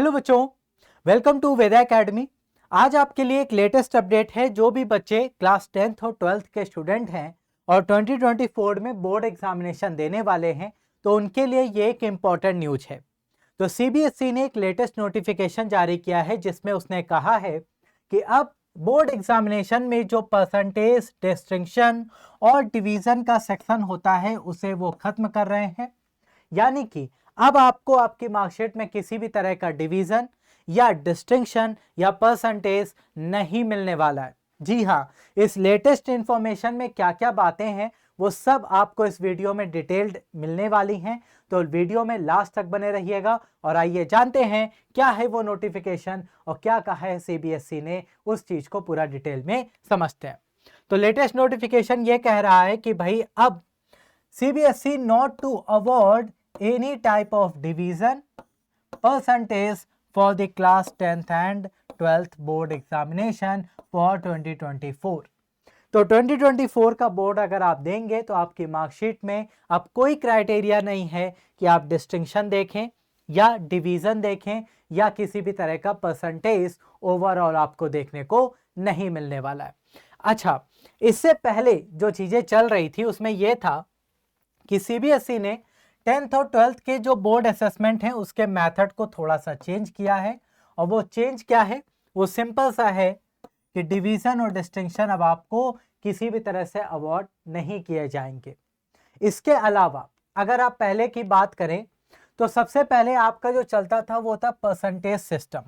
Hello बच्चों, welcome to Veda academy. आज आपके लिए एक लेटेस्ट अपडेट है। जो भी बच्चे क्लास 10th और 12th के स्टूडेंट हैं और 2024 में बोर्ड एग्जामिनेशन देने वाले हैं, तो उनके लिए ये एक इम्पॉर्टेंट न्यूज है। तो सीबीएसई ने एक लेटेस्ट नोटिफिकेशन जारी किया है जिसमें उसने कहा है कि अब बोर्ड एग्जामिनेशन में जो परसेंटेज, डिस्टिंक्शन और डिवीजन का सेक्शन होता है उसे वो खत्म कर रहे हैं। यानी कि अब आपको आपकी मार्कशीट में किसी भी तरह का डिवीजन या डिस्टिंक्शन या परसेंटेज नहीं मिलने वाला है। जी हाँ, इस लेटेस्ट इंफॉर्मेशन में क्या क्या बातें हैं वो सब आपको इस वीडियो में डिटेल्ड मिलने वाली हैं। तो वीडियो में लास्ट तक बने रहिएगा और आइए जानते हैं क्या है वो नोटिफिकेशन और क्या कहा है सीबीएसई ने, उस चीज को पूरा डिटेल में समझते हैं। तो लेटेस्ट नोटिफिकेशन ये कह रहा है कि भाई अब CBSE not to award any type of division percentage for the class 10th and 12th board examination for 2024। तो 2024 का बोर्ड अगर आप देंगे तो आपकी मार्कशीट में अब कोई क्राइटेरिया नहीं है कि आप डिस्टिंक्शन देखें या डिवीजन देखें या किसी भी तरह का परसेंटेज ओवरऑल आपको देखने को नहीं मिलने वाला है। अच्छा, इससे पहले जो चीजें चल रही थी उसमें यह था कि सीबीएसई ने 10th और 12th के जो बोर्ड असेसमेंट हैं उसके मेथड को थोड़ा सा चेंज किया है। और वो चेंज क्या है? वो सिंपल सा है कि डिवीजन और डिस्टिंक्शन अब आपको किसी भी तरह से अवार्ड नहीं किए जाएंगे। इसके अलावा अगर आप पहले की बात करें तो सबसे पहले आपका जो चलता था वो था परसेंटेज सिस्टम,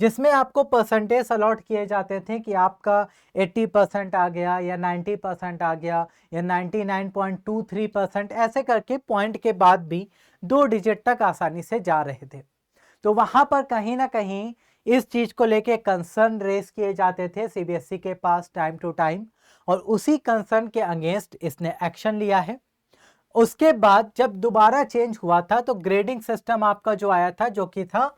जिसमें आपको परसेंटेज अलॉट किए जाते थे कि आपका 80% आ गया या 90% आ गया या 99.23%, ऐसे करके पॉइंट के बाद भी 2 डिजिट तक आसानी से जा रहे थे। तो वहां पर कहीं ना कहीं इस चीज को लेके कंसर्न रेस किए जाते थे सीबीएसई के पास टाइम टू टाइम, और उसी कंसर्न के अगेंस्ट इसने एक्शन लिया है। उसके बाद जब दोबारा चेंज हुआ था तो ग्रेडिंग सिस्टम आपका जो आया था जो कि था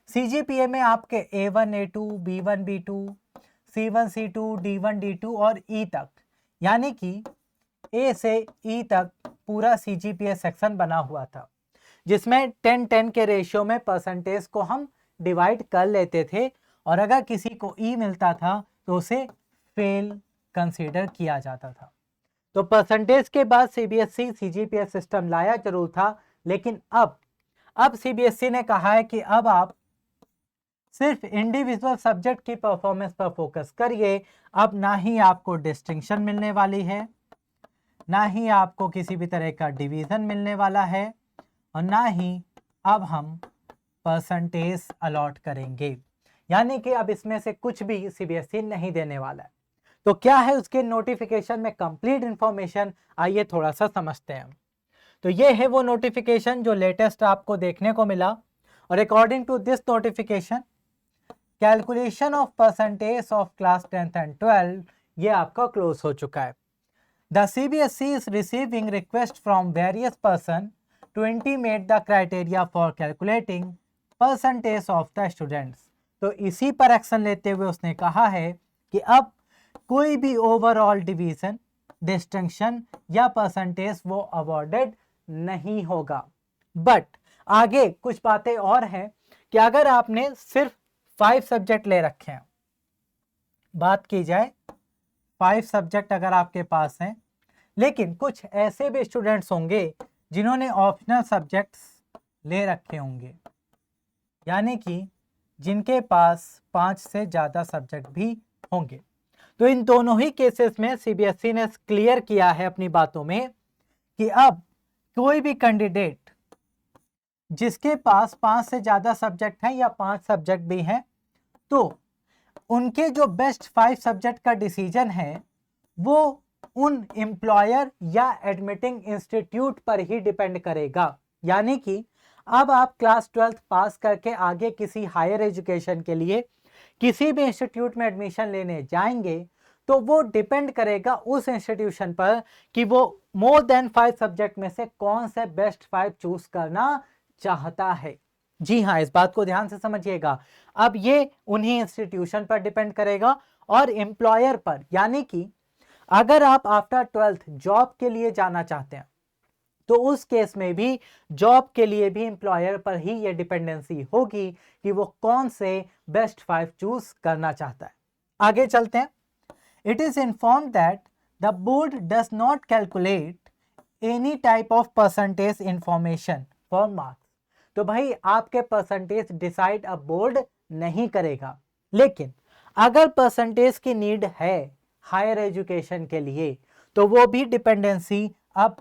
सीजीपीए में आपके A1 A2 B1 B2 C1 C2 D1 D2 और E तक, यानी कि A से E तक पूरा सीजीपीए सेक्शन बना हुआ था, जिसमें 10-10 के रेशियो में परसेंटेज को हम डिवाइड कर लेते थे और अगर किसी को E मिलता था तो उसे फेल कंसीडर किया जाता था। तो परसेंटेज के बाद सीबीएसई सीजीपीए सिस्टम लाया जरूर था, लेकिन अब सीबीएसई ने कहा है कि अब आप सिर्फ इंडिविजुअल सब्जेक्ट की परफॉर्मेंस पर फोकस करिए। अब ना ही आपको डिस्टिंक्शन मिलने वाली है, ना ही आपको किसी भी तरह का डिवीजन मिलने वाला है और ना ही अब हम परसेंटेज अलॉट करेंगे। यानी कि अब इसमें से कुछ भी सीबीएसई नहीं देने वाला है। तो क्या है उसके नोटिफिकेशन में कंप्लीट इंफॉर्मेशन, आइए थोड़ा सा समझते हैं। तो ये है वो नोटिफिकेशन जो लेटेस्ट आपको देखने को मिला, और according to this notification calculation of percentage of class 10th and 12 ये आपका क्लोज हो चुका है। The CBSE is receiving request from various person to intimate the criteria for calculating percentage of the students. तो इसी पर एक्शन लेते हुए उसने कहा है कि अब कोई भी ओवरऑल डिवीजन, डिस्टिंक्शन या परसेंटेज वो अवॉर्डेड नहीं होगा। बट आगे कुछ बातें और हैं कि अगर आपने सिर्फ 5 सब्जेक्ट ले रखे हैं, बात की जाए 5 सब्जेक्ट अगर आपके पास हैं, लेकिन कुछ ऐसे भी स्टूडेंट्स होंगे जिन्होंने ऑप्शनल सब्जेक्ट्स ले रखे होंगे, यानी कि जिनके पास 5 से ज़्यादा सब्जेक्ट भी होंगे। तो इन दोनों ही केसेस में सीबीएसई ने क्लियर किया है अपनी बातों में कि अब कोई भी कैंडिडेट जिसके पास 5 से ज़्यादा सब्जेक्ट हैं या 5 सब्जेक्ट भी हैं, तो उनके जो बेस्ट 5 सब्जेक्ट का डिसीजन है वो उन एम्प्लॉयर या एडमिटिंग इंस्टीट्यूट पर ही डिपेंड करेगा। यानी कि अब आप क्लास 12th पास करके आगे किसी हायर एजुकेशन के लिए किसी भी इंस्टीट्यूट में एडमिशन लेने जाएंगे तो वो डिपेंड करेगा उस इंस्टीट्यूशन पर कि वो मोर देन 5 सब्जेक्ट में से कौन से बेस्ट 5 चूज करना चाहता है। जी हाँ, इस बात को ध्यान से समझिएगा। अब ये उन्हीं इंस्टीट्यूशन पर डिपेंड करेगा और एम्प्लॉयर पर, यानी कि अगर आप आफ्टर 12th जॉब के लिए जाना चाहते हैं तो उस केस में भी जॉब के लिए भी एम्प्लॉयर पर ही ये डिपेंडेंसी होगी कि वो कौन से बेस्ट 5 चूज करना चाहता है। आगे चलते हैं। It is inform that the board does not calculate any type of percentage information for marks. तो भाई आपके परसेंटेज डिसाइड अब बोर्ड नहीं करेगा, लेकिन अगर परसेंटेज की नीड है हायर एजुकेशन के लिए तो वो भी डिपेंडेंसी अब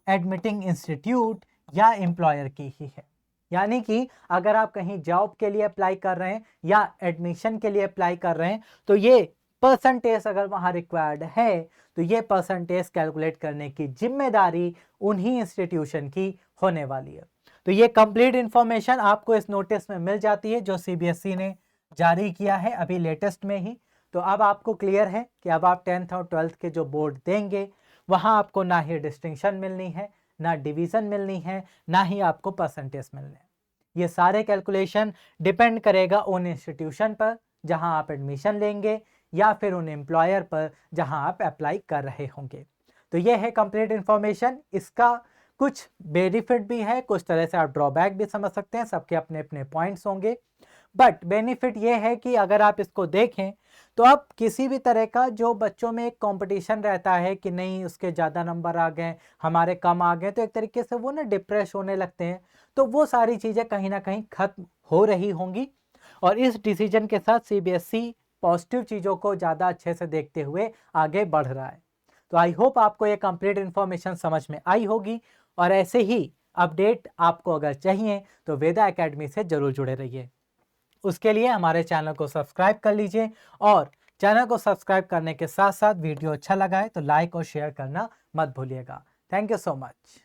एडमिटिंग इंस्टीट्यूट या एम्प्लॉयर की ही है। यानी कि अगर आप कहीं जॉब के लिए अप्लाई कर रहे हैं या एडमिशन के लिए अप्लाई कर रहे हैं तो ये परसेंटेज अगर वहां रिक्वायर्ड है तो ये परसेंटेज कैलकुलेट करने की जिम्मेदारी उन्हीं इंस्टीट्यूशन की होने वाली है। तो ये कंप्लीट इंफॉर्मेशन आपको इस नोटिस में मिल जाती है जो सीबीएसई ने जारी किया है अभी लेटेस्ट में ही। तो अब आपको क्लियर है कि अब आप 10th और 12th के जो बोर्ड देंगे वहां आपको ना ही डिस्टिंक्शन मिलनी है, ना डिवीजन मिलनी है, ना ही आपको परसेंटेज मिलने हैं। ये सारे कैलकुलेशन डिपेंड करेगा उन इंस्टीट्यूशन पर जहां आप एडमिशन लेंगे या फिर उन एम्प्लॉयर पर जहां आप अप्लाई कर रहे होंगे। तो ये है कंप्लीट इंफॉर्मेशन। इसका कुछ बेनिफिट भी है, कुछ तरह से आप ड्रॉबैक भी समझ सकते हैं, सबके अपने अपने पॉइंट्स होंगे। बट बेनिफिट ये है कि अगर आप इसको देखें तो अब किसी भी तरह का जो बच्चों में एक कंपटीशन रहता है कि नहीं उसके ज़्यादा नंबर आ गए, हमारे कम आ गए, तो एक तरीके से वो ना डिप्रेस होने लगते हैं। तो वो सारी चीज़ें कहीं ना कहीं खत्म हो रही होंगी और इस डिसीजन के साथ सीबीएसई पॉजिटिव चीज़ों को ज़्यादा अच्छे से देखते हुए आगे बढ़ रहा है। तो आई होप आपको ये कंप्लीट इन्फॉर्मेशन समझ में आई होगी और ऐसे ही अपडेट आपको अगर चाहिए तो वेदा एकेडमी से जरूर जुड़े रहिए। उसके लिए हमारे चैनल को सब्सक्राइब कर लीजिए और चैनल को सब्सक्राइब करने के साथ साथ वीडियो अच्छा लगा है तो लाइक और शेयर करना मत भूलिएगा। Thank you so much.